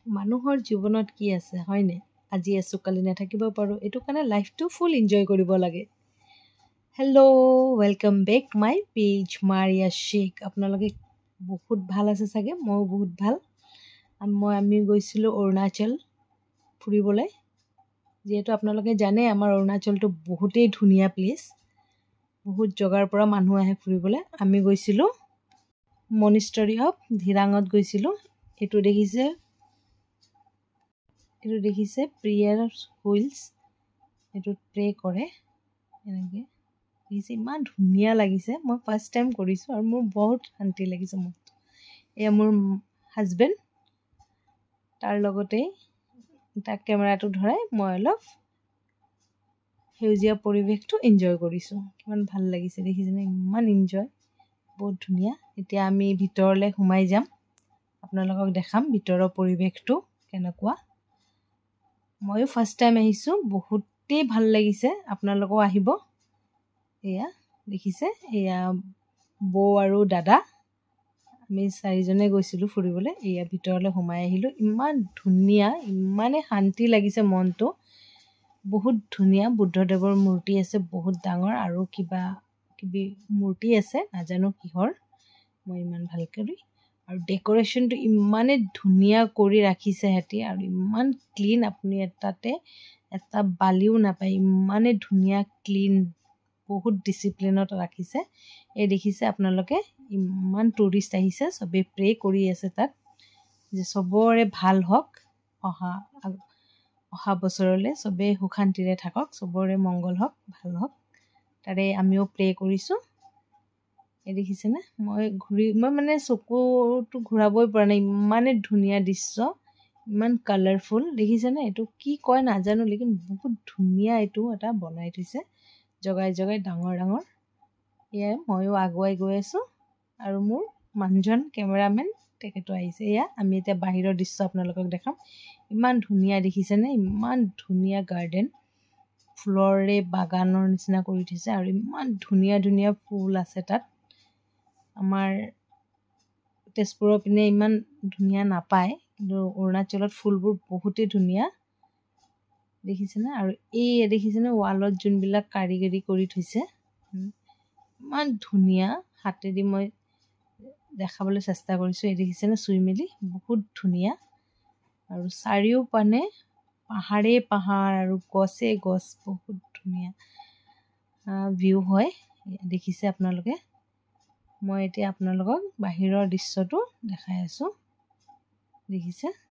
মানুহৰ জীৱনত কি আছে হয়নে? আজি আছোঁ কালি নাথাকিব পাৰোঁ, এইটো কাৰণে লাইফটো ফুল এনজয় কৰিব লাগে। Hello', welcome back my page Maria Sheikh. আপোনালোকে বহুত ভাল আছে চাগে, ময়ো বহুত ভাল। আমি গৈছিলোঁ অৰুণাচল ফুৰিবলৈ। যিহেতু আপোনালোকে জানে আমাৰ অৰুণাচলটো বহুতেই ধুনীয়া প্লেচ, বহুত জগাৰ পৰা মানুহ আহে ফুৰিবলৈ। আমি গৈছিলোঁ মনিষ্টাৰী অফ ধিৰাঙত গৈছিলোঁ। এইটো দেখিছে প্ৰেয়াৰ হুইলছ, এইটোত প্ৰে কৰে এনেকৈ দেখিছে। ইমান ধুনীয়া লাগিছে, মই ফাৰ্ষ্ট টাইম কৰিছোঁ আৰু মোৰ বহুত শান্তি লাগিছে মনটো। এয়া মোৰ হাজবেণ্ড, তাৰ লগতেই তাক কেমেৰাটো ধৰাই মই অলপ সেউজীয়া পৰিৱেশটো এনজয় কৰিছোঁ। কিমান ভাল লাগিছে দেখিছেনে? ইমান এনজয়, বহুত ধুনীয়া। এতিয়া আমি ভিতৰলৈ সোমাই যাম, আপোনালোকক দেখাম ভিতৰৰ পৰিৱেশটো কেনেকুৱা। ময়ো ফাৰ্ষ্ট টাইম আহিছোঁ, বহুতেই ভাল লাগিছে। আপোনালোকেও আহিব। এয়া দেখিছে, এয়া বৌ আৰু দাদা, আমি 4জনে গৈছিলোঁ ফুৰিবলৈ। এয়া ভিতৰলৈ সোমাই আহিলোঁ। ইমান ধুনীয়া, ইমানেই শান্তি লাগিছে মনটো, বহুত ধুনীয়া। বুদ্ধদেৱৰ মূৰ্তি আছে বহুত ডাঙৰ, আৰু কিবা কিবি মূৰ্তি আছে, নাজানো কিহৰ, মই ইমান ভালকৈ। আৰু ডেক'ৰেশ্যনটো ইমানেই ধুনীয়া কৰি ৰাখিছে সিহঁতি, আৰু ইমান ক্লিন, আপুনি তাতে এটা বালিও নাপায়, ইমানেই ধুনীয়া ক্লিন, বহুত ডিচিপ্লিনত ৰাখিছে। এই দেখিছে আপোনালোকে, ইমান টুৰিষ্ট আহিছে, চবেই প্ৰে কৰি আছে তাত যে চবৰে ভাল হওক, অহা বছৰলৈ চবেই সুখ শান্তিৰে থাকক, চবৰে মংগল হওক, ভাল হওক। তাৰে আমিও প্ৰে কৰিছোঁ। এই দেখিছেনে? মই মানে চকুটো ঘূৰাবই পৰা নাই, ইমানেই ধুনীয়া দৃশ্য, ইমান কালাৰফুল। দেখিছেনে? এইটো কি কয় নাজানো, লেকিন বহুত ধুনীয়া। এইটো এটা বনাই থৈছে জগাই জগাই ডাঙৰ ডাঙৰ। এয়াই ময়ো আগুৱাই গৈ আছোঁ, আৰু মোৰ মানুহজন কেমেৰামেন তেখেতো আহিছে। এয়া আমি এতিয়া বাহিৰৰ দৃশ্য আপোনালোকক দেখাম। ইমান ধুনীয়া দেখিছেনে? ইমান ধুনীয়া গাৰ্ডেন, ফুলৰে বাগানৰ নিচিনা কৰি থৈছে, আৰু ইমান ধুনীয়া ধুনীয়া ফুল আছে তাত। আমাৰ তেজপুৰৰ পিনে ইমান ধুনীয়া নাপায়, কিন্তু অৰুণাচলত ফুলবোৰ বহুতেই ধুনীয়া দেখিছেনে? আৰু এই দেখিছেনে ৱালত যোনবিলাক কাৰিকৰী কৰি থৈছে, ইমান ধুনীয়া। হাতেদি মই দেখাবলৈ চেষ্টা কৰিছোঁ। এই দেখিছেনে চুই মেলি, বহুত ধুনীয়া। আৰু চাৰিওপানে পাহাৰেই পাহাৰ আৰু গছেই গছ, বহুত ধুনীয়া ভিউ হয়। দেখিছে আপোনালোকে? মই এতিয়া আপোনালোকক বাহিৰৰ দৃশ্যটো দেখাই আছোঁ। দেখিছে?